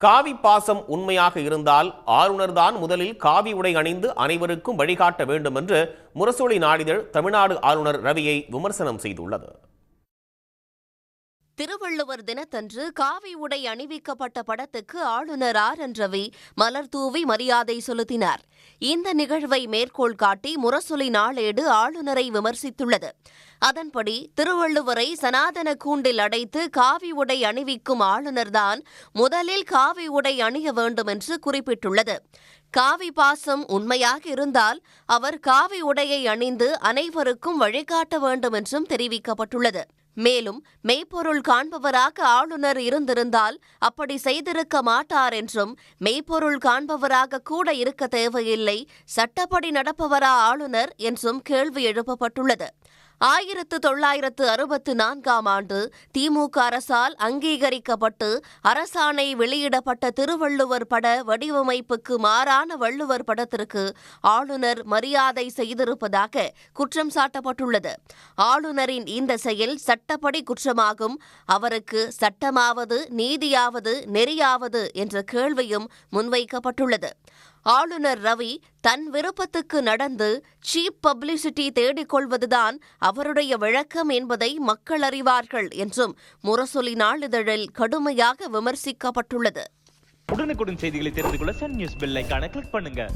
காவி பாசம் உண்மையாக இருந்தால் ஆளுநர்தான் முதலில் காவி உடை அணிந்து அனைவருக்கும் வழிகாட்ட வேண்டும் என்று முரசொலி நாளிதழ் தமிழ்நாடு ஆளுநர் ரவியை விமர்சனம் செய்துள்ளது. திருவள்ளுவர் தினத்தன்று காவி உடை அணிவிக்கப்பட்ட படத்துக்கு ஆளுநர் RN ரவி மலர் தூவி மரியாதை செலுத்தினார். இந்த நிகழ்வை மேற்கோள் காட்டி முரசொலி நாளேடு ஆளுநரை விமர்சித்துள்ளது. அதன்படி திருவள்ளுவரை சனாதன கூண்டில் அடைத்து காவி உடை அணிவிக்கும் ஆளுநர்தான் முதலில் காவி உடை அணிய வேண்டும் என்று குறிப்பிட்டுள்ளது. காவி பாசம் உண்மையாக இருந்தால் அவர் காவி உடையை அணிந்து அனைவருக்கும் வழிகாட்ட வேண்டும் என்றும் தெரிவிக்கப்பட்டுள்ளது. மேலும் மெய்ப்பொருள் காண்பவராக ஆளுநர் இருந்திருந்தால் அப்படி செய்திருக்க மாட்டார் என்றும், மெய்ப்பொருள் காண்பவராக கூட இருக்க தேவையில்லை, சட்டப்படி நடப்பவரா ஆளுநர் என்றும் கேள்வி எழுப்பப்பட்டுள்ளது. 1964ஆம் ஆண்டு திமுக அரசால் அங்கீகரிக்கப்பட்டு அரசாணை வெளியிடப்பட்ட திருவள்ளுவர் பட வடிவமைப்புக்கு மாறான வள்ளுவர் படத்திற்கு ஆளுநர் மரியாதை செய்திருப்பதாக குற்றம் சாட்டப்பட்டுள்ளது. ஆளுநரின் இந்த செயல் சட்டப்படி குற்றமாகும். அவருக்கு சட்டமாவது நீதியாவது நெறியாவது என்ற கேள்வியும் முன்வைக்கப்பட்டுள்ளது. ஆளுநர் ரவி தன் விருப்பத்துக்கு நடந்து சீப் பப்ளிசிட்டி தேடிக்கொள்வதுதான் அவருடைய வழக்கம் என்பதை மக்கள் அறிவார்கள் என்றும் முரசொலி நாளிதழில் கடுமையாக விமர்சிக்கப்பட்டுள்ளது. உடனுக்குடன் செய்திகளை தெரிந்து கொள்ள சன் நியூஸ் பெல் ஐகானை கிளிக் பண்ணுங்க.